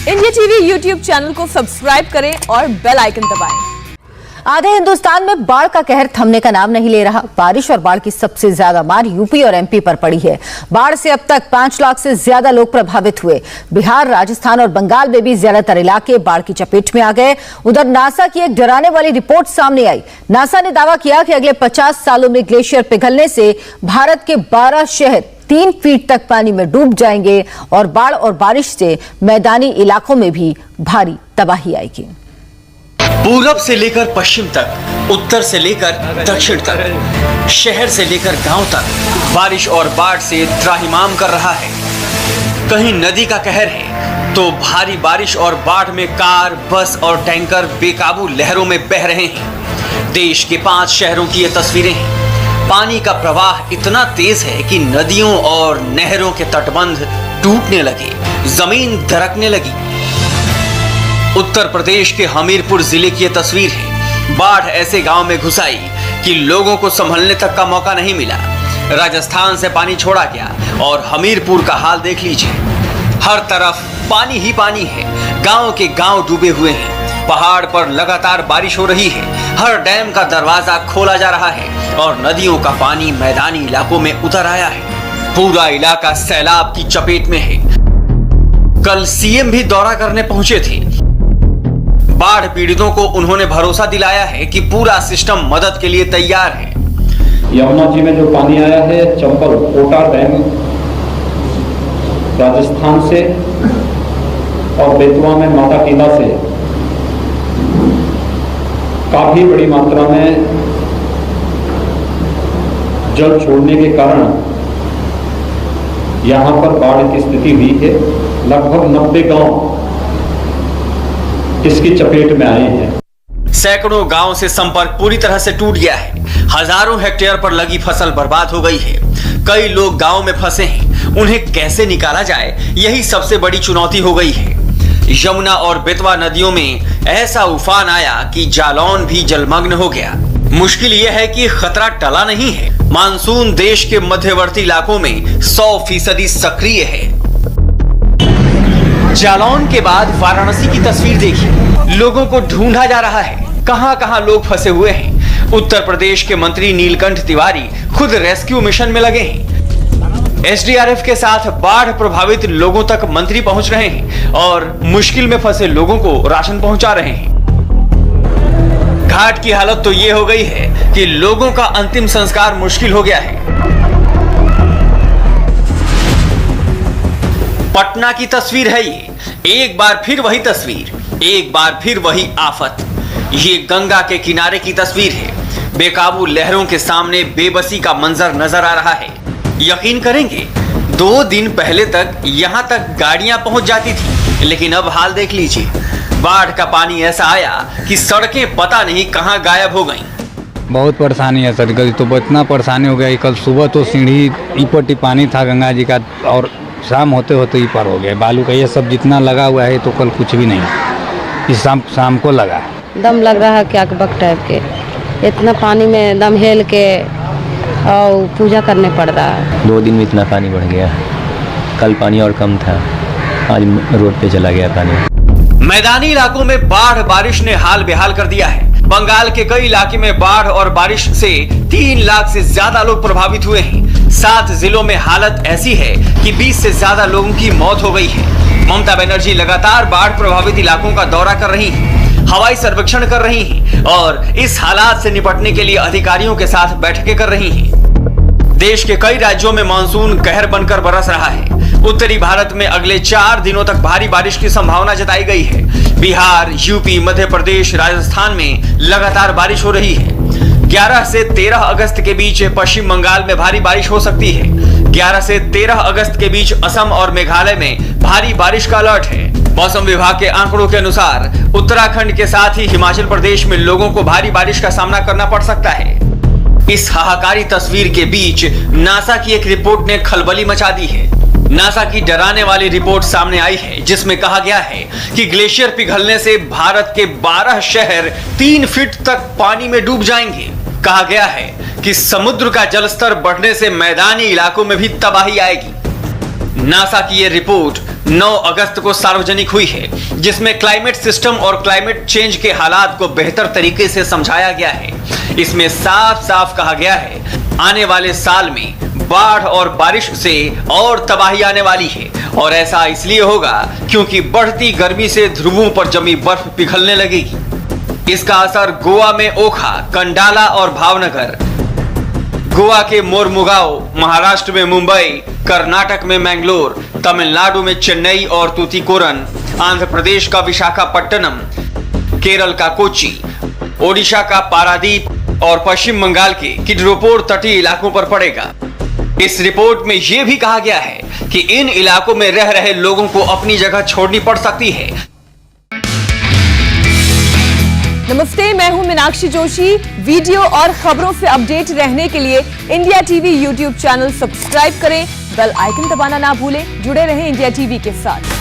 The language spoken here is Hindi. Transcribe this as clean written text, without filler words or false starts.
इंडिया टीवी यूट्यूब चैनल को सब्सक्राइब करें और बेल आइकन दबाएं। आधे हिंदुस्तान में बाढ़ का कहर थमने का नाम नहीं ले रहा। बारिश और बाढ़ की सबसे ज्यादा मार यूपी और एमपी पर पड़ी है। बाढ़ से अब तक 5 लाख से ज्यादा लोग प्रभावित हुए। बिहार, राजस्थान और बंगाल में भी ज्यादातर इलाके बाढ़ की चपेट में आ गए। उधर नासा की एक डराने वाली रिपोर्ट सामने आई। नासा ने दावा किया कि अगले 50 सालों में ग्लेशियर पिघलने से भारत के 12 शहर 3 फीट तक पानी में डूब जाएंगे और बाढ़ और बारिश से मैदानी इलाकों में भी भारी तबाही आएगी। पूरब से लेकर पश्चिम तक, उत्तर से लेकर दक्षिण तक, शहर से लेकर गांव तक बारिश और बाढ़ से त्राहिमाम कर रहा है। कहीं नदी का कहर है तो भारी बारिश और बाढ़ में कार, बस और टैंकर बेकाबू लहरों में बह रहे हैं। देश के 5 शहरों की ये तस्वीरें हैं। पानी का प्रवाह इतना तेज है कि नदियों और नहरों के तटबंध टूटने लगे, जमीन दरकने लगी। उत्तर प्रदेश के हमीरपुर जिले की यह तस्वीर है। बाढ़ ऐसे गांव में घुस आई कि लोगों को संभलने तक का मौका नहीं मिला। राजस्थान से पानी छोड़ा गया और हमीरपुर का हाल देख लीजिए। हर तरफ पानी ही पानी है। गांव के गांव डूबे हुए हैं। पहाड़ पर लगातार बारिश हो रही है। हर डैम का दरवाजा खोला जा रहा है और नदियों का पानी मैदानी इलाकों में उतर आया है। पूरा इलाका सैलाब की चपेट में है। कल सीएम भी दौरा करने पहुंचे थे। बाढ़ पीड़ितों को उन्होंने भरोसा दिलाया है कि पूरा सिस्टम मदद के लिए तैयार है। यमुना जी में जो पानी आया है, चंबल कोटा डैम राजस्थान से और बेतवा में माता कीला से काफी बड़ी मात्रा में जल छोड़ने के कारण यहां पर बाढ़ की स्थिति हुई है। लगभग 90 गांव इसकी चपेट में आए हैं। सैकड़ों गांव से संपर्क पूरी तरह से टूट गया है। हजारों हेक्टेयर पर लगी फसल बर्बाद हो गई है। कई लोग गांव में फंसे हैं। उन्हें कैसे निकाला जाए, यही सबसे बड़ी चुनौती हो गई है। यमुना और बेतवा नदियों में ऐसा उफान आया कि जालौन भी जलमग्न हो गया। मुश्किल यह है कि खतरा टला नहीं है। मानसून देश के मध्यवर्ती इलाकों में 100% सक्रिय है। जालौन के बाद वाराणसी की तस्वीर देखिए। लोगों को ढूंढा जा रहा है। कहां-कहां लोग फंसे हुए हैं। उत्तर प्रदेश के मंत्री नीलकंठ तिवारी खुद रेस्क्यू मिशन में लगे हैं। एसडीआरएफ के साथ बाढ़ प्रभावित लोगों तक मंत्री पहुंच रहे हैं और मुश्किल में फंसे लोगों को राशन पहुंचा रहे हैं। घाट की हालत तो ये हो गई है कि लोगों का अंतिम संस्कार मुश्किल हो गया है। पटना की तस्वीर है ये। एक बार फिर वही तस्वीर, एक बार फिर वही आफत। ये गंगा के किनारे की तस्वीर है। बेकाबू लहरों के सामने बेबसी का मंजर नजर आ रहा है। यकीन करेंगे, 2 दिन पहले तक यहाँ तक गाड़ियां पहुंच जाती थी, लेकिन अब हाल देख लीजिए। बाढ़ का पानी ऐसा आया कि सड़कें पता नहीं कहां गायब हो गईं। बहुत परेशानी है सर। कल तो इतना परेशानी हो गया। कल सुबह तो सीढ़ी ईपटी पानी था गंगा जी का और शाम होते होते ही पार हो गया। बालू का ये सब जितना लगा हुआ है तो कल कुछ भी नहीं। इस शाम को लगा है। दम लग रहा है क्या बक टाइप के। इतना पानी में दम हेल के और पूजा करने पड़ रहा है। 2 दिन में इतना पानी बढ़ गया। कल पानी और कम था, आज रोड पे चला गया पानी। मैदानी इलाकों में बाढ़ बारिश ने हाल बेहाल कर दिया है। बंगाल के कई इलाके में बाढ़ और बारिश से 3 लाख से ज्यादा लोग प्रभावित हुए हैं। 7 जिलों में हालत ऐसी है कि 20 से ज्यादा लोगों की मौत हो गई है। ममता बनर्जी लगातार बाढ़ प्रभावित इलाकों का दौरा कर रही हैं, हवाई सर्वेक्षण कर रही हैं और इस हालात से निपटने के लिए अधिकारियों के साथ बैठकें कर रही हैं। देश के कई राज्यों में मानसून कहर बनकर बरस रहा है। उत्तरी भारत में अगले 4 दिनों तक भारी बारिश की संभावना जताई गई है। बिहार, यूपी, मध्य प्रदेश, राजस्थान में लगातार बारिश हो रही है। 11 से 13 अगस्त के बीच पश्चिम बंगाल में भारी बारिश हो सकती है। 11 से 13 अगस्त के बीच असम और मेघालय में भारी बारिश का अलर्ट है। मौसम विभाग के आंकड़ों के अनुसार उत्तराखंड के साथ ही हिमाचल प्रदेश में लोगों को भारी बारिश का सामना करना पड़ सकता है। इस हाहाकारी तस्वीर के बीच नासा की एक रिपोर्ट ने खलबली मचा दी है। नासा की डराने वाली रिपोर्ट सामने आई है, जिसमें कहा गया है कि ग्लेशियर पिघलने से भारत के 12 शहर 3 फीट तक पानी में डूब जाएंगे। कहा गया है कि समुद्र का जलस्तर बढ़ने से मैदानी इलाकों में भी तबाही आएगी। नासा की यह रिपोर्ट 9 अगस्त को सार्वजनिक हुई है, जिसमें क्लाइमेट सिस्टम और क्लाइमेट चेंज के हालात को बेहतर तरीके से समझाया गया है। इसमें साफ साफ कहा गया है आने वाले साल में बाढ़ और बारिश से और तबाही आने वाली है, और ऐसा इसलिए होगा क्योंकि बढ़ती गर्मी से ध्रुवों पर जमी बर्फ पिघलने लगेगी। इसका असर गोवा में ओखा, कंडाला और भावनगर, गोवा के मोरमुगाओ, महाराष्ट्र में मुंबई, कर्नाटक में मैंगलोर, तमिलनाडु में चेन्नई और तूतीकोरन, आंध्र प्रदेश का विशाखापट्टनम, केरल का कोच्चि, ओडिशा का पारादीप और पश्चिम बंगाल के किडरोपोर तटीय इलाकों पर पड़ेगा। इस रिपोर्ट में यह भी कहा गया है कि इन इलाकों में रह रहे लोगों को अपनी जगह छोड़नी पड़ सकती है। नमस्ते, मैं हूं मीनाक्षी जोशी। वीडियो और खबरों से अपडेट रहने के लिए India TV YouTube channel subscribe करें, बेल आइकन दबाना ना भूलें। जुड़े रहें इंडिया टीवी के साथ।